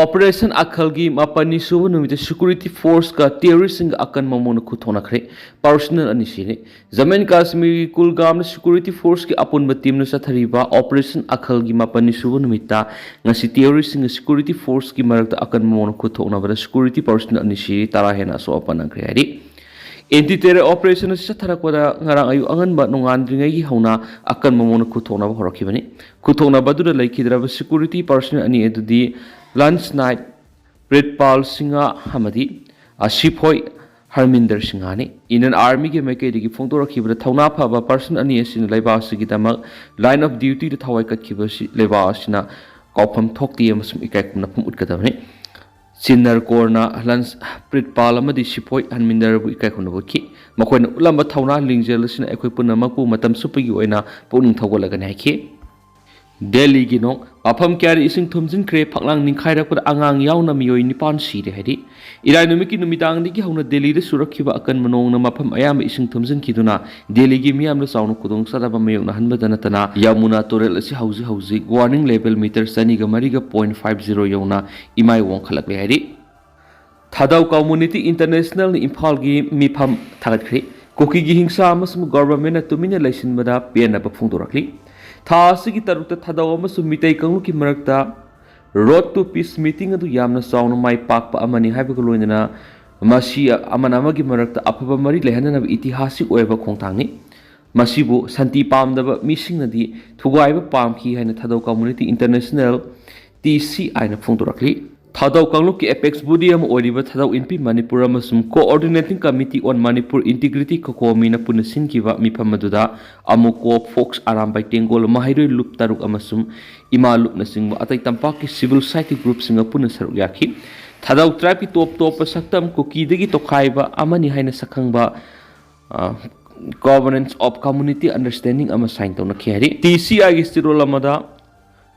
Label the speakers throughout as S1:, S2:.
S1: Operation Akhalgi Mapani Subunum with the security force ka terrorism akan mamon kutonakre, personal anishire. Zaman Kashmir Kulgam security force ki upon batim no sathariba, Operation Akhalgi Mapani Subunumita, Nasi terrorism security force ki marak akan mamon kutona, but security personal anishire, Tarahena so upon a creati. Anti-terror operation sa Tarakwada Ngarang Angan but Nongandringi Hona akan mamon kutona Horokibani. Kutona Badura like Kidrava security personal ani edudi. Lunch night, Pritpal Singha Hamadi, a Shiphoi Harminder Singhani, in an army game make a Fontora Kiba, Taunapa of a person and yes in Levasigitama, line of duty the Tawaka Kibashi Levasina, Kopam Tokium Ikaknapum Utkatame, Sinar Korna, Lance Pritpal Amadi Shiphoi Harminder Ikakunabuki, Makwen Lamba Tauna, Lingelus in Equipunamaku, Matam Superuena, Poning Tawalaganaki. Delhi Gino, Apam carry ising Thomson Cray, Paklang Ninkaira put Angang Yauna Mio in Nippon City Hedi. Iranumiki Numitang Niki Hona Delhi the Surakiba Akan Manong Mapam Ayam ising Thomson Kiduna, Delhi Gimiam the Sound Kudong Sadabamayo Hanbadanatana, Yamuna Torelasi Hausi, warning label meter Saniga Mariga .50 Yona, Imai Wonkalak Hedi. Tadau Community International Impalgi Mipam Tagatri, Kuki hingsa Masum government to Minelation Mada, Piana Pundurakli. Thasigi Tarukta Tadawamas Mitay Kanguki Marakta Road to Peace meeting at Yamna Sound my Pak Amani Habakuluna Masia Amanamagi Marakta Apapa Mari Lehanan of Itihasi Oeva Kontani Masibu Santi Palm the missing the Tugaiva Palm he and Tado Community International TC Aina Fundurakli Tadau Kanguki Apex Budium or River Tadau Inpi Manipura Masum Coordinating Committee on Manipur Integrity Kokomina Punasinkiva Mipamaduda Amuko Fox Aronba Tengol Mahiro Lup Taruk Amasum Ima Lup Nasing Atay Tampaki Civil Society Group Singa Punasaruyaki Tadau Trapi Top Saktam Kuki Digi Tokaiba Amani Haina Sakangba Governance of Community Understanding Amasign Tona Keri TCI Stirolamada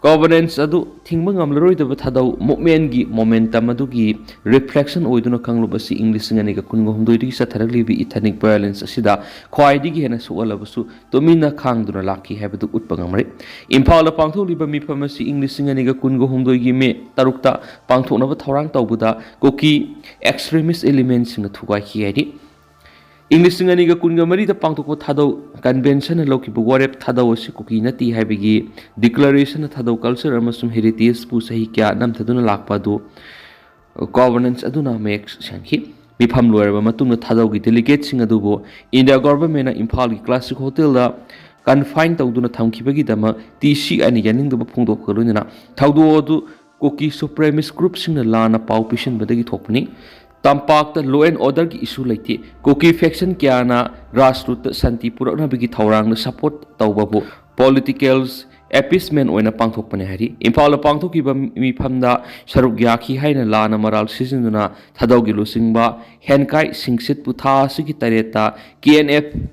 S1: Governance adu thingma ngamlaroi da thadau movement gi momentum adu gi reflection oiduna kanglubasi English ngani ga kungo humdoi ri satharagli bi ethnic violence asida khwaidi gi hena sualabasu tomina khangduna lakhi habadu utpangamre Imphal pangtholi ba mifamasi English ngani ga kungo humdoi gi me tarukta pangthona ba thorang tawbuda Kuki extremist elements singa thugai ki hedi English ngani ga kunga mari da pangtoko thadau convention loki bu warep thadau si Kuki nati habigi declaration thadau culture amasum heritage pu sahi kya nam thaduna lakpa do governance aduna makes shanki mifam loerba matungna thadau gi delegate sing adubo India government na Imphal gi classic hotel da confine tawduna thamkibagi dama TC ani yaning da phungdo koluna thawdo du Kuki supremacist group sing na lana pau pishin badagi thopni Tampak the law and order ki issue like Kuki faction kiana grassroots Santi Purana bigi Taurang na support tawbabu politicals appeasement oina pangthok pane hari Imphal pangthok kiba mi phamda saruk yaki haina lana maral seasonuna thadau gi lusingba Henkai singsit putha sigi tareta KNF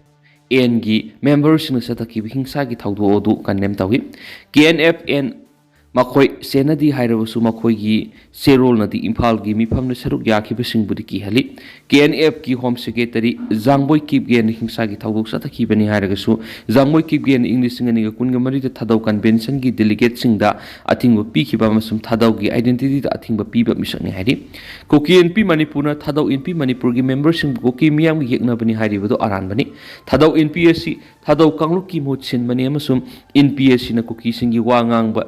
S1: N gi members na sataki hingsa gi thawdo odu kanem tawi KNF N Makoi Senadi Hirabusu Makoigi Serol Nadi Imphal gi Mifam na Saruk Yaki Basing Budiki Hali KNF ki Home Secretary Zangboi kipgen hingsa gi thawdok sataki bani Hiragasu Zangboi kipgen English ngani ga kunga mari da thadau convention gi delegate singda athingba pikiba masum thadau gi identity da athingba piba misakni hari Kuki NP Manipur na thadau NP Manipur gi members sing Kuki miyam gi yekna bani Haribudo Aran bani thadau NPSC thadau kangluk ki mot sin bani amasum NPSC na Kuki singi wangang ba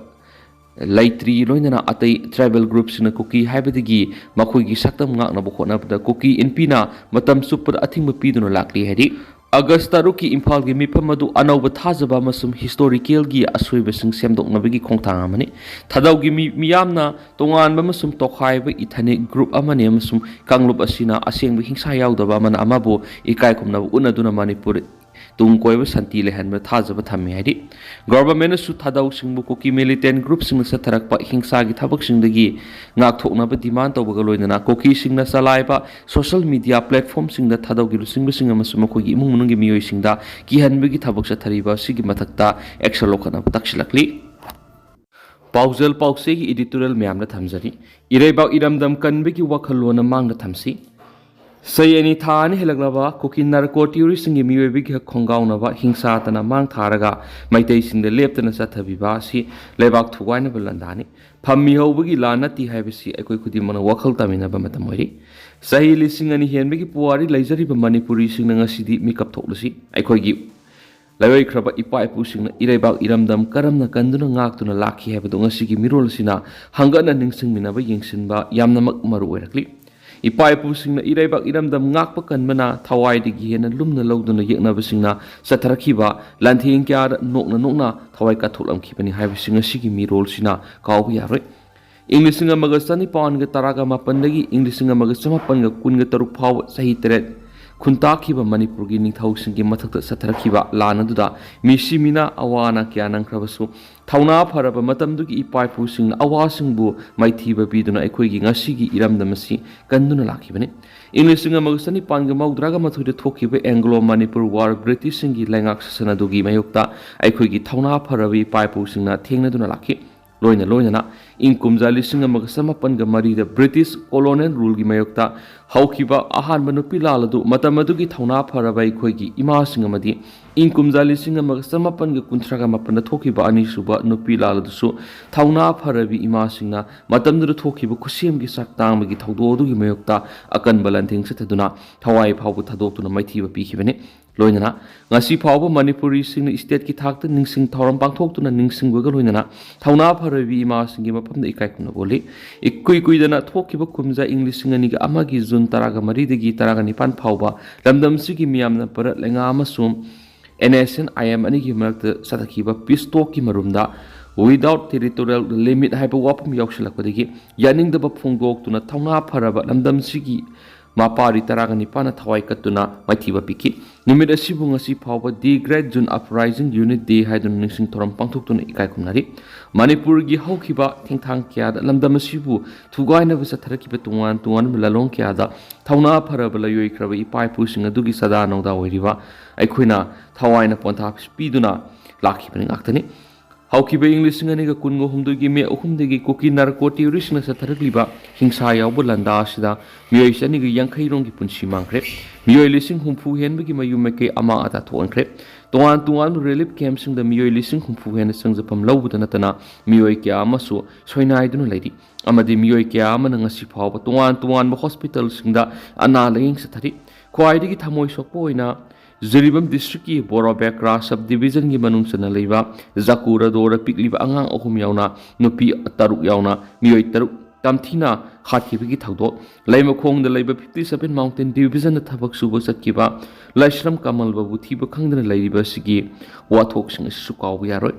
S1: Laitri loinana atai tribal groups na Kuki haibadigi makoigi saktam ngakna bokona pada Kuki NP na matam super athingba piduna lakli hedi August taruki Imphal gi mipamadu anauba thajaba masum historical gi asoi sing semdoknabagi khongthang amani thadau gi miyamna tonganba masum tokhaiba ethnic group amani masum kanglup asina asengba hingsa yaudaba mana amabu ikai kumna unaduna Manipur Tungkoiba Santi lehanba thajaba thammi hadi government su thadau singbu Kuki militant group sing sa tharakpa hingsa gi thabak singdagi ngakthoknaba demand tawbaga loinana Kuki singna salaiba social media platform singda thadau gi lusingba singa masum ko gi imung munung gi miyoi singda ki hanbagi thabak sa thariba sigi mathakta action lokana takshilakli Paujal Pause gi editorial myamna thamjari ireiba iramdam kanbagi wakhalona mangna thamsi Say any Tani Helaglava, Kuki narco tourist in Yemi big Kongaunava, Hingsatana, Mang Taraga, my taste in the left and Sataviva, see, Levak to Wineable Landani, ꯐꯝꯃꯤ ꯍꯧꯕꯒꯤ ꯂꯥꯟ ꯅꯠꯇꯦ ꯍꯥꯏꯕꯁꯤ ꯑꯩꯈꯣꯏ ꯈꯨꯗꯤꯡꯃꯛꯅ ꯋꯥꯈꯜ ꯇꯥꯃꯤꯟꯅꯕ ꯃꯇꯝ ꯑꯣꯏꯔꯤ ꯆꯍꯤ 2,000 ꯍꯦꯟꯕꯒꯤ ꯄꯨꯋꯥꯔꯤ ꯂꯩꯖꯔꯤꯕ ꯃꯅꯤꯄꯨꯔꯤꯁꯤꯡꯅ ꯉꯁꯤꯗꯤ ꯃꯤꯀꯞ ꯊꯣꯛꯂꯁꯤ ꯑꯩꯈꯣꯏꯒꯤ ꯂꯩꯔꯣꯏꯈ꯭ꯔꯕ ꯏꯄꯥ ꯏꯄꯨꯁꯤꯡꯅ ꯏꯔꯩꯕꯥꯛ ꯏꯔꯝꯗꯝ ꯀꯔꯝꯅ ꯀꯟꯗꯨꯅ ꯉꯥꯛꯇꯨꯅ ꯂꯥꯛꯈꯤ ꯍꯥꯏꯕꯗꯨ ꯉꯁꯤꯒꯤ ꯃꯤꯔꯣꯜ ꯑꯁꯤꯅ ꯍꯪꯒꯠꯅ ꯅꯤꯡꯁꯤꯡꯃꯤꯟꯅꯕ ꯌꯦꯡꯁꯤꯟꯕ ꯌꯥꯝꯅꯃꯛ ꯃꯔꯨ ꯑꯣꯏꯔꯛꯂꯤ ꯏꯄꯥ ꯏꯄꯨꯁꯤꯡꯅ ꯏꯔꯩꯕꯥꯛ ꯏꯔꯝꯗꯝ ꯉꯥꯛꯄ ꯀꯟꯕꯅ ꯊꯋꯥꯏꯗꯒꯤ ꯍꯦꯟꯅ ꯂꯨꯝꯅ ꯂꯧꯗꯨꯅ ꯌꯦꯛꯅꯕꯁꯤꯡꯅ ꯆꯠꯊꯔꯛꯈꯤꯕ ꯂꯥꯟꯊꯦꯡ ꯀꯌꯥꯗ ꯅꯣꯛꯅ ꯅꯣꯛꯅ ꯊꯋꯥꯏ ꯀꯠꯊꯣꯛꯂꯝꯈꯤꯕꯅꯤ ꯍꯥꯏꯕꯁꯤ ꯉꯁꯤꯒꯤ ꯃꯤꯔꯣꯜꯁꯤꯅ ꯀꯥꯎꯕ ꯌꯥꯔꯣꯏ ꯏꯪ 1918 ꯏꯪ 1923 ꯐꯥꯎꯕ ꯆꯍꯤ 3 ꯈꯨꯟꯇꯥꯈꯤꯕ ꯃꯅꯤꯄꯨꯔꯒꯤ ꯅꯤꯡꯊꯧꯁꯤꯡꯒꯤ ꯃꯊꯛꯇ ꯆꯠꯊꯔꯛꯈꯤꯕ ꯂꯥꯟ ꯑꯗꯨꯗ ꯃꯤꯁꯤ ꯃꯤꯅꯥ ꯑꯋꯥꯅ ꯀꯌꯥ ꯅꯪꯈ꯭ꯔꯕꯁꯨ ꯊꯧꯅꯥ ꯐꯔꯕ ꯃꯇꯝꯗꯨꯒꯤ ꯏꯄꯥ ꯏꯄꯨꯁꯤꯡꯅ ꯑꯋꯥꯁꯤꯡꯕꯨ ꯃꯥꯏꯊꯤꯕ ꯄꯤꯗꯨꯅ ꯑꯩꯈꯣꯏꯒꯤ ꯉꯁꯤꯒꯤ ꯏꯔꯝꯗꯝ ꯑꯁꯤ ꯀꯟꯗꯨꯅ ꯂꯥꯛꯈꯤꯕꯅꯤ ꯏꯪ 1992 ꯊꯣꯛꯈꯤꯕ ꯑꯦꯡꯒ꯭ꯂꯣ ꯃꯅꯤꯄꯨꯔ ꯋꯥꯔ ꯕ꯭ꯔꯤꯇꯤꯁꯁꯤꯡꯒꯤ ꯂꯩꯉꯥꯛ ꯁꯥꯁꯟ ꯑꯗꯨꯒꯤ ꯃꯥꯌꯣꯛꯇ ꯑꯩꯈꯣꯏꯒꯤ ꯊꯧꯅꯥ ꯐꯔꯕ ꯏꯄꯥ ꯏꯄꯨꯁꯤꯡꯅ ꯊꯦꯡꯅꯗꯨꯅ ꯂꯥꯛꯈꯤ ꯂꯣꯏꯅꯅ ꯏꯪ ꯀꯨꯝꯖꯥ 1903 ꯕ꯭ꯔꯤꯇꯤꯁ ꯀꯣꯂꯣꯅꯤꯌꯦꯜ ꯔꯨꯜꯒꯤ ꯃꯥꯌꯣꯛꯇ ꯍꯧꯈꯤꯕ ꯑꯍꯥꯟꯕ ꯅꯨꯄꯤ ꯂꯥꯜ ꯑꯗꯨ ꯃꯇꯝ ꯑꯗꯨꯒꯤ ꯊꯧꯅꯥ ꯐꯔꯕ ꯑꯩꯈꯣꯏꯒꯤ ꯏꯃꯥꯁꯤꯡ ꯑꯃꯗꯤ ꯏꯪ ꯀꯨꯝꯖꯥ 1938 ꯊꯣꯛꯈꯤꯕ ꯑꯅꯤꯁꯨꯕ ꯅꯨꯄꯤ ꯂꯥꯜ ꯑꯗꯨꯁꯨ ꯊꯧꯅꯥ ꯐꯔꯕꯤ ꯏꯃꯥꯁꯤꯡꯅ ꯃꯇꯝꯗꯨꯗ ꯊꯣꯛꯈꯤꯕ ꯈꯨꯠꯁꯦꯝꯒꯤ ꯆꯥꯛ ꯇꯥꯡꯕꯒꯤ ꯊꯧꯗꯣꯛ ꯑꯗꯨꯒꯤ ꯃꯥꯌꯣꯛꯇ ꯑꯀꯟꯕ ꯂꯥꯟꯊꯦꯡ ꯆꯠꯊꯗꯨꯅ ꯊꯋꯥꯏ ꯐꯥꯎꯕ ꯊꯥꯗꯣꯛꯇꯨꯅ ꯃꯥꯏꯊꯤꯕ ꯄꯤꯈꯤꯕꯅꯤ ꯂꯣꯏꯅꯅ ꯉꯁꯤ ꯐꯥꯎꯕ ꯃꯅꯤꯄꯨꯔꯤꯁꯤꯡꯅ ꯏꯁꯇꯦꯠꯀꯤ ꯊꯥꯛꯇ ꯅꯤꯡꯁꯤꯡ ꯊꯧꯔꯝ ꯄꯥꯡꯊꯣꯛꯇꯨꯅ ꯅꯤꯡꯁꯤꯡꯕꯒ ꯂꯣꯏꯅꯅ ꯊꯧꯅꯥ ꯐꯔꯕꯤ ꯏꯃꯥꯁꯤꯡꯒꯤ ꯃꯐꯝꯗ ꯏꯀꯥꯏ ꯈꯨꯝꯅꯕ ꯎꯠꯂꯤ ꯏꯀꯨꯏ ꯀꯨꯏꯗꯅ ꯊꯣꯛꯈꯤꯕ ꯀꯨꯝꯖꯥ ꯏꯪ 2001 ꯖꯨꯟ 13 19 ꯐꯥꯎꯕ ꯂꯝꯗꯝꯁꯤꯒꯤ ꯃꯤꯌꯥꯝꯅ ꯚꯥꯔꯠ ꯂꯩꯉꯥꯛ ꯑꯃꯁꯨꯡ NSNIM ꯑꯅꯤꯒꯤ ꯃꯔꯛꯇ ꯆꯠꯊꯈꯤꯕ ꯄꯤꯁ ꯇꯣꯛꯀꯤ ꯃꯔꯨꯝꯗ ꯋꯤꯗꯥꯎꯠ ꯇꯦꯔꯤꯇꯣꯔꯤꯌꯦꯜ ꯂꯤꯃꯤꯠ ꯍꯥꯏꯕ ꯋꯥꯐꯝ ꯌꯥꯎꯁꯤꯜꯂꯛꯄꯗꯒꯤ ꯌꯥꯅꯤꯡꯗꯕ ꯐꯣꯡꯗꯣꯛꯇꯨꯅ ꯊꯧꯅꯥ ꯐꯔꯕ ꯂꯝꯗꯝꯁꯤꯒꯤ ꯃꯄꯥꯔꯤ 19ꯅ ꯊꯋꯥꯏ ꯀꯠꯇꯨꯅ ꯃꯥꯏꯊꯤꯕ ꯄꯤꯈꯤ ꯅꯨꯃꯤꯠ ꯑꯁꯤꯕꯨ ꯉꯁꯤ ꯐꯥꯎꯕ ꯗꯤ ꯒ꯭ꯔꯦꯠ ꯖꯨꯟ ꯑꯞꯔꯥꯏꯖꯤꯡ ꯌꯨꯅꯤꯠ ꯗꯦ ꯍꯥꯏꯗꯨꯅ ꯅꯤꯡꯁꯤꯡ ꯊꯧꯔꯝ ꯄꯥꯡꯊꯣꯛꯇꯨꯅ ꯏꯀꯥꯏ ꯈꯨꯝꯅꯔꯤ ꯃꯅꯤꯄꯨꯔꯒꯤ ꯍꯧꯈꯤꯕ ꯊꯦꯡꯊꯥꯡ ꯀꯌꯥꯗ ꯂꯝꯗꯝ ꯑꯁꯤꯕꯨ ꯊꯨꯒꯥꯏꯅꯕ ꯆꯠꯊꯔꯛꯈꯤꯕ ꯇꯣꯉꯥꯟ ꯇꯣꯉꯥꯟꯕ ꯂꯂꯣꯡ ꯀꯌꯥꯗ ꯊꯧꯅꯥ ꯐꯔꯕ ꯂꯩꯌꯣꯏꯈ꯭ꯔꯕ ꯏꯄꯥ ꯏꯄꯨꯁꯤꯡ ꯑꯗꯨꯒꯤ ꯆꯥꯗꯥ ꯅꯧꯗꯥ ꯑꯣꯏꯔꯤꯕ ꯑꯩꯈꯣꯏꯅ ꯊꯋꯥꯏꯅ ꯄꯣꯟꯊꯥ ꯄꯤꯗꯨꯅ ꯂꯥꯛꯈꯤꯕꯅꯤ ꯉꯥꯛꯇꯅꯤ ꯍꯧꯈꯤꯕ ꯏꯪ 2023 ꯃꯦ 3 ꯀꯨꯀꯤ ꯅꯥꯔꯀꯣ ꯇꯦꯔꯣꯔꯤꯁꯅ ꯆꯠꯊꯔꯛꯂꯤꯕ ꯍꯤꯡꯁꯥ ꯌꯥꯎꯕ ꯂꯥꯟꯗꯥ ꯑꯁꯤꯗ ꯃꯤꯑꯣꯏ 250 ꯔꯣꯝꯒꯤ ꯄꯨꯟꯁꯤ ꯃꯥꯡꯈ꯭ꯔꯦ ꯃꯤꯑꯣꯏ 60,000 ꯍꯦꯟꯕꯒꯤ ꯃꯌꯨꯝ ꯃꯀꯩ ꯑꯃꯥꯡ ꯑꯇꯥ ꯊꯣꯛꯍꯟꯈ꯭ꯔꯦ ꯇꯣꯉꯥꯟ ꯇꯣꯉꯥꯟꯕ ꯔꯤꯂꯤꯞ ꯀꯦꯝꯞꯁꯤꯡꯗ ꯃꯤꯑꯣꯏ 60,000 ꯍꯦꯟꯅ ꯆꯪꯖꯐꯝ ꯂꯧꯕꯗ ꯅꯠꯇꯅ ꯃꯤꯑꯣꯏ ꯀꯌꯥ ꯑꯃꯁꯨ ꯁꯣꯏꯅꯥꯏꯗꯨꯅ ꯂꯩꯔꯤ ꯑꯃꯗꯤ ꯃꯤꯑꯣꯏ ꯀꯌꯥ ꯑꯃꯅ ꯉꯁꯤ ꯐꯥꯎꯕ ꯇꯣꯉꯥꯟ ꯇꯣꯉꯥꯟꯕ ꯍꯣꯁꯄꯤꯇꯥꯜꯁꯤꯡꯗ ꯑꯅꯥ ꯂꯥꯌꯦꯡ ꯆꯠꯊꯔꯤ ꯈ꯭ꯋꯥꯏꯗꯒꯤ ꯊꯃꯣꯏ ꯁꯣꯛꯄ ꯑꯣꯏꯅ ꯖꯤꯔꯤꯕꯝ ꯗꯤꯁꯇ꯭ꯔꯤꯛꯀꯤ ꯕꯣꯔꯣꯕꯦꯀ꯭ꯔꯥ ꯁꯕ ꯗꯤꯕꯤꯖꯟꯒꯤ ꯃꯅꯨꯡ ꯆꯟꯅ ꯂꯩꯕ ꯖꯀꯨꯔꯥꯗꯣꯔꯗ ꯄꯤꯛꯂꯤꯕ ꯑꯉꯥꯡ 3 ꯌꯥꯎꯅ ꯅꯨꯄꯤ 6 ꯌꯥꯎꯅ ꯃꯤꯑꯣꯏ 6 ꯇꯝꯊꯤꯅ ꯍꯥꯠꯈꯤꯕꯒꯤ ꯊꯧꯗꯣꯛ ꯂꯩꯃꯈꯣꯡꯗ ꯂꯩꯕ 57 ꯃꯥꯎꯟꯇꯦꯟ ꯗꯤꯕꯤꯖꯟꯗ ꯊꯕꯛ ꯁꯨꯕ ꯆꯠꯈꯤꯕ ꯂꯥꯏꯁ꯭ꯔꯝ ꯀꯃꯜꯕꯕꯨ ꯊꯤꯕ ꯈꯪꯗꯅ ꯂꯩꯔꯤꯕ ꯑꯁꯤꯒꯤ ꯋꯥꯊꯣꯛꯁꯤꯡ ꯑꯁꯤꯁꯨ ꯀꯥꯎꯕ ꯌꯥꯔꯣꯏ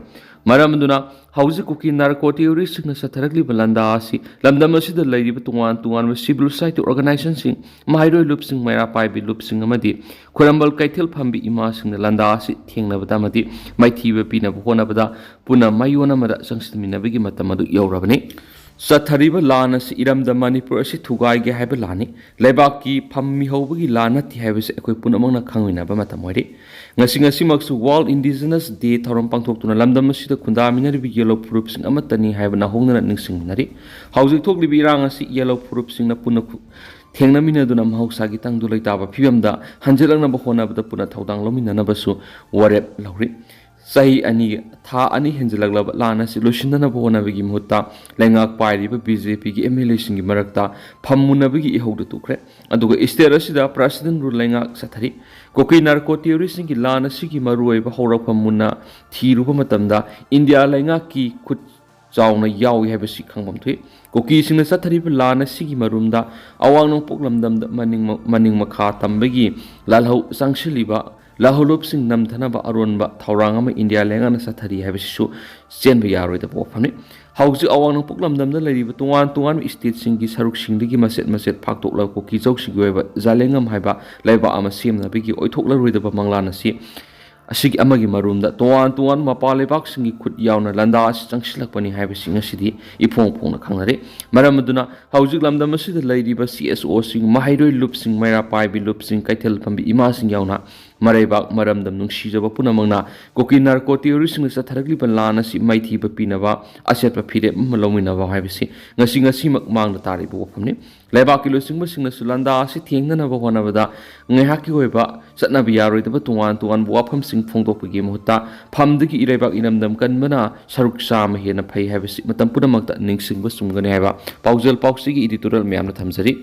S1: ꯃꯔꯝ ꯑꯗꯨꯅ ꯍꯧꯖꯤꯛ ꯀꯨꯀꯤ ꯅꯥꯔꯀꯣ ꯇꯦꯔꯣꯔꯤꯁꯁꯤꯡꯅ ꯆꯠꯊꯔꯛꯂꯤꯕ ꯂꯥꯟꯗꯥ ꯑꯁꯤ ꯂꯝꯗꯝ ꯑꯁꯤꯗ ꯂꯩꯔꯤꯕ ꯇꯣꯉꯥꯟ ꯇꯣꯉꯥꯟꯕ ꯁꯤꯚꯤꯜ ꯁꯣꯁꯥꯏꯇꯤ ꯑꯣꯔꯒꯅꯥꯏꯖꯦꯁꯟꯁꯤꯡ ꯃꯍꯩꯔꯣꯏ ꯂꯨꯞꯁꯤꯡ ꯃꯩꯔꯥ ꯄꯥꯏꯕꯤ ꯂꯨꯞꯁꯤꯡ ꯑꯃꯗꯤ ꯈꯨꯔꯝꯕꯜ ꯀꯩꯊꯦꯜ ꯐꯝꯕꯤ ꯏꯃꯥꯁꯤꯡꯅ ꯂꯥꯟꯗꯥ ꯑꯁꯤ ꯊꯦꯡꯅꯕꯗ ꯑꯃꯗꯤ ꯃꯥꯏꯊꯤꯕ ꯄꯤꯅꯕ ꯍꯣꯠꯅꯕꯗ ꯄꯨꯟꯅ ꯃꯥꯏꯌꯣꯟ ꯑꯃꯗ ꯆꯪꯁꯤꯟꯃꯤꯟꯅꯕꯒꯤ ꯃꯇꯝ ꯑꯗꯨ ꯌꯧꯔꯕꯅꯤ ꯆꯠꯊꯔꯤꯕ ꯂꯥꯟ ꯑꯁꯤ ꯏꯔꯝꯗꯝ ꯃꯅꯤꯄꯨꯔ ꯑꯁꯤ ꯊꯨꯒꯥꯏꯒꯦ ꯍꯥꯏꯕ ꯂꯥꯟꯅꯤ ꯂꯩꯕꯥꯛꯀꯤ ꯐꯝꯃꯤ ꯍꯧꯕꯒꯤ ꯂꯥꯟ ꯅꯠꯇꯦ ꯍꯥꯏꯕꯁꯤ ꯑꯩꯈꯣꯏ ꯄꯨꯝꯅꯃꯛꯅ ꯈꯪꯃꯤꯟꯅꯕ ꯃꯇꯝ ꯑꯣꯏꯔꯤ ꯉꯁꯤꯃꯛꯁꯨ ꯋꯥꯔꯜꯗ ꯏꯟꯗꯤꯖꯤꯅꯁ ꯗꯦ ꯊꯧꯔꯝ ꯄꯥꯡꯊꯣꯛꯇꯨꯅ ꯂꯝꯗꯝ ꯑꯁꯤꯗ ꯈꯨꯟꯗꯥꯃꯤꯟꯅꯔꯤꯕ ꯌꯦꯜꯂꯣ ꯐꯨꯔꯨꯞꯁꯤꯡ ꯑꯃꯠꯇꯅꯤ ꯍꯥꯏꯕ ꯍꯧꯅꯅ ꯅꯤꯡꯁꯤꯡꯃꯤꯟꯅꯔꯤ ꯍꯧꯖꯤꯛ ꯊꯣꯛꯂꯤꯕ ꯏꯔꯥꯡ ꯑꯁꯤ ꯌꯦꯜꯂꯣ ꯐꯨꯔꯨꯞꯁꯤꯡꯅ ꯄꯨꯟꯅ ꯊꯦꯡꯅꯃꯤꯟꯅꯗꯨꯅ ꯃꯍꯧꯁꯥꯒꯤ ꯇꯪꯗꯨ ꯂꯩꯇꯥꯕ ꯐꯤꯕꯝꯗ ꯍꯟꯖꯤꯜꯂꯛꯅꯕ ꯍꯣꯠꯅꯕꯗ ꯄꯨꯟꯅ ꯊꯧꯗꯥꯡ ꯂꯧꯃꯤꯟꯅꯅꯕꯁꯨ ꯋꯥꯔꯦꯞ ꯂꯧꯔꯤ ꯊꯥ 2 ꯍꯦꯟꯖꯤꯜꯂꯛꯂꯕ ꯂꯥꯟ ꯑꯁꯤ ꯂꯣꯏꯁꯤꯟꯅꯅꯕ ꯍꯣꯠꯅꯕꯒꯤ ꯃꯍꯨꯠꯇ ꯂꯩꯉꯥꯛ ꯄꯥꯏꯔꯤꯕ BJPꯒꯤ MLAꯁꯤꯡꯒꯤ ꯃꯔꯛꯇ ꯐꯝꯃꯨꯟꯅꯕꯒꯤ ꯏꯍꯧꯗ ꯇꯨꯈ꯭ꯔꯦ ꯑꯗꯨꯒ ꯏꯁꯇꯦꯠ ꯑꯁꯤꯗ ꯄ꯭ꯔꯦꯁꯤꯗꯦꯟꯠ ꯔꯨꯜ ꯂꯩꯉꯥꯛ ꯆꯠꯊꯔꯤ ꯀꯨꯀꯤ ꯅꯥꯔꯀꯣ ꯇꯦꯔꯣꯔꯤꯁꯁꯤꯡꯒꯤ ꯂꯥꯟ ꯑꯁꯤꯒꯤ ꯃꯔꯨꯑꯣꯏꯕ ꯍꯧꯔꯛꯐꯝ ꯃꯨꯟꯅ ꯊꯤꯔꯨꯕ ꯃꯇꯝꯗ ꯏꯟꯗꯤꯌꯥ ꯂꯩꯉꯥꯛꯀꯤ ꯈꯨꯠ ꯆꯥꯎꯅ ꯌꯥꯎꯏ ꯍꯥꯏꯕꯁꯤ ꯈꯪꯐꯝ ꯊꯣꯛꯏ ꯀꯨꯀꯤꯁꯤꯡꯅ ꯆꯠꯊꯔꯤꯕ ꯂꯥꯟ ꯑꯁꯤꯒꯤ ꯃꯔꯨꯝꯗ ꯑꯋꯥꯡ ꯅꯣꯡꯄꯣꯛ ꯂꯝꯗꯝꯗ ꯃꯅꯤꯡ ꯃꯈꯥ ꯇꯝꯕꯒꯤ ꯂꯥꯜꯍꯧ ꯆꯪꯁꯤꯜꯂꯤꯕ ꯂꯥꯜꯍꯧꯂꯨꯞꯁꯤꯡ ꯅꯝꯊꯅꯕ ꯑꯔꯣꯟꯕ ꯊꯧꯔꯥꯡ ꯑꯃ ꯏꯟꯗꯤꯌꯥ ꯂꯩꯉꯥꯛꯅ ꯆꯠꯊꯔꯤ ꯍꯥꯏꯕꯁꯤꯁꯨ ꯆꯦꯟꯕ ꯌꯥꯔꯣꯏꯗꯕ ꯋꯥꯐꯝꯅꯤ ꯍꯧꯖꯤꯛ ꯑꯋꯥꯡ ꯅꯣꯡꯄꯣꯛ ꯂꯝꯗꯝꯗ ꯂꯩꯔꯤꯕ ꯇꯣꯉꯥꯟ ꯇꯣꯉꯥꯟꯕ ꯏꯁꯇꯦꯠꯁꯤꯡꯒꯤ ꯁꯔꯨꯛꯁꯤꯡꯗꯒꯤ ꯃꯆꯦꯠ ꯐꯥꯛꯇꯣꯛꯂꯒ ꯀꯨꯀꯤ ꯆꯧꯁꯤꯒꯤ ꯑꯣꯏꯕ ꯖꯥꯂꯦꯡꯉꯝ ꯍꯥꯏꯕ ꯂꯩꯕꯥꯛ ꯑꯃ ꯁꯦꯝꯅꯕꯒꯤ ꯑꯣꯏꯊꯣꯛꯂꯔꯣꯏꯗꯕ ꯃꯪꯂꯥꯟ ꯑꯁꯤꯒꯤ ꯑꯃꯒꯤ ꯃꯔꯨꯝꯗ ꯇꯣꯉꯥꯟ ꯃꯄꯥꯟ ꯂꯩꯕꯥꯛꯁꯤꯡꯒꯤ ꯈꯨꯠ ꯌꯥꯎꯅ ꯂꯥꯟꯗꯥ ꯑꯁꯤ ꯆꯪꯁꯤꯜꯂꯛꯄꯅꯤ ꯍꯥꯏꯕꯁꯤ ꯉꯁꯤꯗꯤ ꯏꯐꯣꯡ ꯐꯣꯡꯅ ꯈꯪꯅꯔꯤ ꯃꯔꯝ ꯑꯗꯨꯅ ꯍꯧꯖꯤꯛ ꯂꯝꯗꯝ ꯑꯁꯤꯗ ꯂꯩꯔꯤꯕ CSOꯁꯤꯡ ꯃꯍꯩꯔꯣꯏ ꯂꯨꯞꯁꯤꯡ ꯃꯩꯔꯥ ꯄꯥꯏꯕꯤ ꯂꯨꯞꯁꯤꯡ ꯀꯩꯊꯦꯜ ꯐꯝꯕꯤ ꯏꯃꯥꯁꯤꯡ ꯌꯥꯎꯅ ꯃꯔꯩꯕꯥꯛ ꯃꯔꯝꯗꯝ ꯅꯨꯡꯁꯤꯖꯕ ꯄꯨꯝꯅꯃꯛꯅ ꯀꯨꯀꯤ ꯅꯥꯔꯀꯣ ꯇꯦꯔꯣꯔꯤꯁꯁꯤꯡꯅ ꯆꯠꯊꯔꯛꯂꯤꯕ ꯂꯥꯟ ꯑꯁꯤ ꯃꯥꯏꯊꯤꯕ ꯄꯤꯅꯕ ꯑꯆꯦꯠꯄ ꯐꯤꯔꯦꯞ ꯑꯃ ꯂꯧꯃꯤꯟꯅꯕ ꯍꯥꯏꯕꯁꯤ ꯉꯁꯤꯃꯛ ꯃꯥꯡꯗ ꯇꯥꯔꯤꯕ ꯋꯥꯐꯝꯅꯤ ꯂꯩꯕꯥꯛꯀꯤ ꯂꯨꯆꯤꯡꯕꯁꯤꯡꯅꯁꯨ ꯂꯥꯟꯗꯥ ꯑꯁꯤ ꯊꯦꯡꯅꯅꯕ ꯍꯣꯠꯅꯕꯗ ꯉꯥꯏꯍꯥꯛꯀꯤ ꯑꯣꯏꯕ ꯆꯠꯅꯕ ꯌꯥꯔꯣꯏꯗꯕ ꯇꯣꯉꯥꯟ ꯇꯣꯉꯥꯟꯕ ꯋꯥꯐꯝꯁꯤꯡ ꯐꯣꯡꯗꯣꯛꯄꯒꯤ ꯃꯍꯨꯠꯇ ꯐꯝꯗꯒꯤ ꯏꯔꯩꯕꯥꯛ ꯏꯔꯝꯗꯝ ꯀꯟꯕꯅ ꯁꯔꯨꯛ ꯆꯥꯝꯃ ꯍꯦꯟꯅ ꯐꯩ ꯍꯥꯏꯕꯁꯤ ꯃꯇꯝ ꯄꯨꯝꯅꯃꯛꯇ ꯅꯤꯡꯁꯤꯡꯕ ꯆꯨꯝꯒꯅꯤ ꯍꯥꯏꯕ ꯄꯥꯎꯖꯦꯜ ꯄꯥꯎꯆꯦꯒꯤ ꯏꯗꯤꯇꯣꯔꯤꯌꯦꯜ ꯃꯌꯥꯝꯅ ꯊꯝꯖꯔꯤ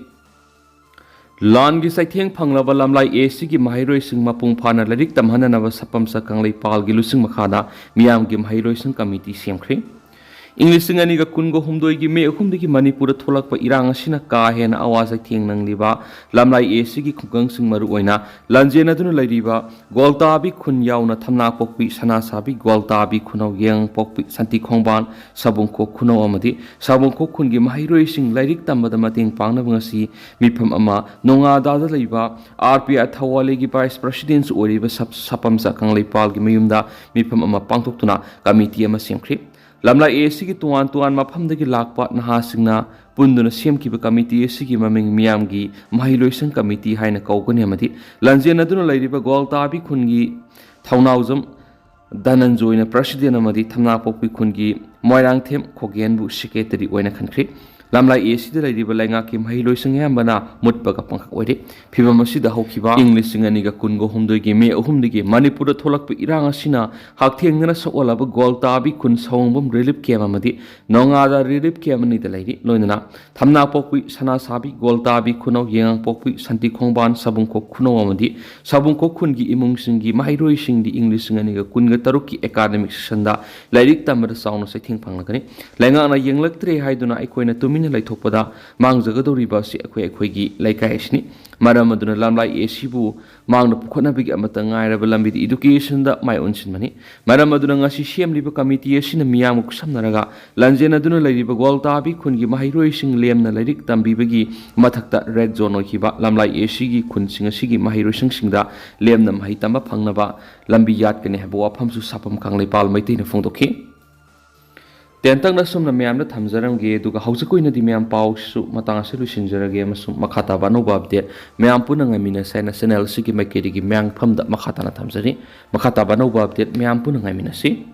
S1: ꯂꯥꯟꯒꯤ ꯆꯩꯊꯦꯡ ꯐꯪꯂꯕ ꯂꯝꯂꯥꯏ ꯑꯦꯁꯤꯒꯤ ꯃꯍꯩꯔꯣꯏꯁꯤꯡ ꯃꯄꯨꯡ ꯐꯥꯅ ꯂꯥꯏꯔꯤꯛ ꯇꯝꯍꯟꯅꯅꯕ ꯁꯄꯝꯁ ꯀꯪꯂꯩꯄꯥꯜꯒꯤ ꯂꯨꯆꯤꯡ ꯃꯈꯥꯗ ꯃꯤꯌꯥꯝꯒꯤ ꯃꯍꯩꯔꯣꯏꯁꯤꯡ ꯀꯃꯤꯇꯤ ꯁꯦꯝꯈ꯭ꯔꯦ ꯏꯪ 2023ꯒꯤ ꯃꯦ 3ꯗꯒꯤ ꯃꯅꯤꯄꯨꯔꯗ ꯊꯣꯛꯂꯛꯄ ꯏꯔꯥꯡ ꯑꯁꯤꯅ ꯀꯥ ꯍꯦꯟꯅ ꯑꯋꯥ ꯆꯩꯊꯦꯡ ꯅꯪꯂꯤꯕ ꯂꯝꯂꯥꯏ ꯑꯦꯁꯤꯒꯤ ꯈꯨꯡꯒꯪꯁꯤꯡ ꯃꯔꯨꯑꯣꯏꯅ ꯂꯥꯟꯖꯦꯟꯅꯗꯨꯅ ꯂꯩꯔꯤꯕ ꯒ꯭ꯋꯥꯜꯇꯥꯕꯤ ꯈꯨꯟ ꯌꯥꯎꯅ ꯊꯝꯅꯥꯄꯣꯛꯄꯤ ꯁꯅꯥꯁꯥꯕꯤ ꯒ꯭ꯋꯥꯜꯇꯥꯕꯤ ꯈꯨꯅꯧ ꯌꯦꯡꯉꯄꯣꯛꯄꯤ ꯁꯟꯇꯤꯈꯣꯡꯕꯥꯟ ꯁꯥꯕꯨꯡꯈꯣꯛ ꯈꯨꯅꯧ ꯑꯃꯗꯤ ꯁꯥꯕꯨꯡꯈꯣꯛ ꯈꯨꯟꯒꯤ ꯃꯍꯩꯔꯣꯏꯁꯤꯡ ꯂꯥꯏꯔꯤꯛ ꯇꯝꯕꯗ ꯃꯇꯦꯡ ꯄꯥꯡꯅꯕ ꯉꯁꯤ ꯃꯤꯐꯝ ꯑꯃ ꯅꯣꯡꯉꯥꯗꯥꯗ ꯂꯩꯕ RPI ꯊꯧꯋꯥꯂꯦꯒꯤ ꯚꯥꯏꯁ ꯄ꯭ꯔꯁꯤꯗꯦꯟꯁ ꯑꯣꯏꯔꯤꯕ ꯁꯄꯝꯁ ꯀꯪꯂꯩꯄꯥꯜꯒꯤ ꯃꯌꯨꯝꯗ ꯃꯤꯐꯝ ꯑꯃ ꯄꯥꯡꯊꯣꯛꯇꯨꯅ ꯀꯃꯤꯇꯤ ꯑꯃ ꯁꯦꯝꯈ꯭ꯔꯦ ꯂꯝꯂꯥꯏ ꯑꯦꯁꯤꯒꯤ ꯇꯣꯉꯥꯟ ꯇꯣꯉꯥꯟ ꯃꯐꯝꯗꯒꯤ ꯂꯥꯛꯄ ꯅꯍꯥꯁꯤꯡꯅ ꯄꯨꯟꯗꯨꯅ ꯁꯦꯝꯈꯤꯕ ꯀꯃꯤꯇꯤ ꯑꯁꯤꯒꯤ ꯃꯃꯤꯡ ꯃꯤꯌꯥꯝꯒꯤ ꯃꯍꯩꯂꯣꯏꯁꯪ ꯀꯃꯤꯇꯤ ꯍꯥꯏꯅ ꯀꯧꯒꯅꯤ ꯑꯃꯗꯤ ꯂꯥꯟꯖꯦꯟꯅꯗꯨꯅ ꯂꯩꯔꯤꯕ ꯒ꯭ꯋꯥꯜꯇꯥꯕꯤ ꯈꯨꯟꯒꯤ ꯊꯧꯅꯥꯎꯖꯝ ꯙꯅꯟꯖꯣꯏꯅ ꯄ꯭ꯔꯁꯤꯗꯦꯟ ꯑꯃꯗꯤ ꯊꯝꯅꯥꯄꯣꯛꯄꯤ ꯈꯨꯟꯒꯤ ꯃꯣꯏꯔꯥꯡꯊꯦꯝ ꯈꯣꯒꯦꯟꯕꯨ ꯁꯦꯀ꯭ꯔꯦꯇꯔꯤ ꯑꯣꯏꯅ ꯈꯟꯈ꯭ꯔꯦ ꯂꯝꯂꯥꯏ ꯑꯦꯁꯤꯗ ꯂꯩꯔꯤꯕ ꯂꯩꯉꯥꯛꯀꯤ ꯃꯍꯩꯂꯣꯏꯁꯪ ꯑꯌꯥꯝꯕꯅ ꯃꯨꯠꯄꯒ ꯄꯪꯈꯛ ꯑꯣꯏꯔꯦ ꯐꯤꯚꯝ ꯑꯁꯤꯗ ꯍꯧꯈꯤꯕ ꯏꯪ 2023ꯒꯤ ꯃꯦ 3ꯗꯒꯤ ꯃꯅꯤꯄꯨꯔꯗ ꯊꯣꯛꯂꯛꯄ ꯏꯔꯥꯡ ꯑꯁꯤꯅ ꯍꯛꯊꯦꯡꯅꯅ ꯁꯣꯛꯍꯜꯂꯕ ꯒ꯭ꯋꯥꯜꯇꯥꯕꯤ ꯈꯨꯟ ꯁꯋꯣꯡꯕꯝ ꯔꯤꯂꯤꯞ ꯀꯦꯝꯞ ꯑꯃꯗꯤ ꯅꯣꯡꯉꯥꯗ ꯔꯤꯂꯤꯞ ꯀꯦꯝꯞ ꯑꯅꯤꯗ ꯂꯩꯔꯤ ꯂꯣꯏꯅꯅ ꯊꯝꯅꯥꯄꯣꯛꯄꯤ ꯁꯅꯥꯁꯥꯕꯤ ꯒ꯭ꯋꯥꯜꯇꯥꯕꯤ ꯈꯨꯅꯧ ꯌꯦꯡꯉꯄꯣꯛꯄꯤ ꯁꯟꯇꯤꯈꯣꯡꯕꯥꯟ ꯁꯥꯕꯨꯡꯈꯣꯛ ꯈꯨꯅꯧ ꯑꯃꯗꯤ ꯁꯥꯕꯨꯡꯈꯣꯛ ꯈꯨꯟꯒꯤ ꯏꯃꯨꯡꯁꯤꯡꯒꯤ ꯃꯍꯩꯔꯣꯏꯁꯤꯡꯗꯤ ꯏꯪ 2023ꯒꯤ ꯑꯦꯀꯥꯗꯃꯤꯛ ꯁꯦꯁꯟꯗ ꯂꯥꯏꯔꯤꯛ ꯇꯝꯕꯗ ꯆꯥꯎꯅ ꯆꯩꯊꯦꯡ ꯐꯪꯂꯒꯅꯤ ꯂꯩꯉꯥꯛꯅ ꯌꯦꯡꯂꯛꯇ꯭ꯔꯦ ꯍꯥꯏꯗꯨꯅ ꯑꯩꯈꯣꯏꯅ ꯇꯨꯃꯤꯟꯅ ꯂꯩꯊꯣꯛꯄꯗ ꯃꯥꯡꯖꯒꯗꯧꯔꯤꯕ ꯑꯁꯤ ꯑꯩꯈꯣꯏꯒꯤ ꯂꯩꯀꯥꯏ ꯑꯁꯤꯅꯤ ꯃꯔꯝ ꯑꯗꯨꯅ ꯂꯝꯂꯥꯏ ꯑꯦꯁꯤꯕꯨ ꯃꯥꯡꯗ ꯄꯨꯈꯠꯅꯕꯒꯤ ꯑꯃꯠꯇ ꯉꯥꯏꯔꯕ ꯂꯝꯕꯤꯗ ꯏꯗꯨꯀꯦꯁꯟꯗ ꯃꯥꯏ ꯑꯣꯟꯁꯤꯟꯕꯅꯤ ꯃꯔꯝ ꯑꯗꯨꯅ ꯉꯁꯤ ꯁꯦꯝꯂꯤꯕ ꯀꯃꯤꯇꯤ ꯑꯁꯤꯅ ꯃꯤꯌꯥꯝꯒ ꯈꯨꯠꯁꯝꯅꯔꯒ ꯂꯥꯟꯖꯦꯟꯅꯗꯨꯅ ꯂꯩꯔꯤꯕ ꯒ꯭ꯋꯥꯜꯇꯥꯕꯤ ꯈꯨꯟꯒꯤ ꯃꯍꯩꯔꯣꯏꯁꯤꯡ ꯂꯦꯝꯅ ꯂꯥꯏꯔꯤꯛ ꯇꯝꯕꯤꯕꯒꯤ ꯃꯊꯛꯇ ꯔꯦꯗ ꯖꯣꯟ ꯑꯣꯏꯈꯤꯕ ꯂꯝꯂꯥꯏ ꯑꯦꯁꯤꯒꯤ ꯈꯨꯟꯁꯤꯡ ꯑꯁꯤꯒꯤ ꯃꯍꯩꯔꯣꯏꯁꯤꯡꯁꯤꯡꯗ ꯂꯦꯝꯅ ꯃꯍꯩ ꯇꯝꯕ ꯐꯪꯅꯕ ꯂꯝꯕꯤ ꯌꯥꯠꯀꯅꯤ ꯍꯥꯏꯕ ꯋꯥꯐꯝꯁꯨ ꯁꯥꯄꯝ ꯀꯪꯂꯩꯄꯥꯜ ꯃꯩꯇꯩꯅ ꯐꯣꯡꯗꯣꯛꯈꯤ ꯇꯦꯟꯇꯪꯅ ꯁꯨꯝꯅ ꯃꯌꯥꯝꯗ ꯊꯝꯖꯔꯝꯒꯦ ꯑꯗꯨꯒ ꯍꯧꯖꯤꯛ ꯑꯣꯏꯅꯗꯤ ꯃꯌꯥꯝ ꯄꯥꯎꯁꯨ ꯃꯇꯥꯡ ꯑꯁꯤ ꯂꯣꯏꯁꯤꯟꯖꯔꯒꯦ ꯑꯃꯁꯨꯡ ꯃꯈꯥ ꯇꯥꯕ ꯑꯅꯧꯕ ꯑꯞꯗꯦꯠ ꯃꯌꯥꯝ ꯄꯨꯟꯅ ꯉꯥꯏꯃꯤꯟꯅꯁꯦ ꯍꯥꯏꯅ ꯆꯦꯅꯦꯜ ꯑꯁꯤꯒꯤ ꯃꯥꯏꯀꯩꯗꯒꯤ ꯃꯌꯥꯝꯐꯝꯗ ꯃꯈꯥ ꯇꯥꯅ ꯊꯝꯖꯔꯤ ꯃꯈꯥ ꯇꯥꯕ ꯑꯅꯧꯕ ꯑꯞꯗꯦꯠ ꯃꯌꯥꯝ ꯄꯨꯟꯅ ꯉꯥꯏꯃꯤꯟꯅꯁꯤ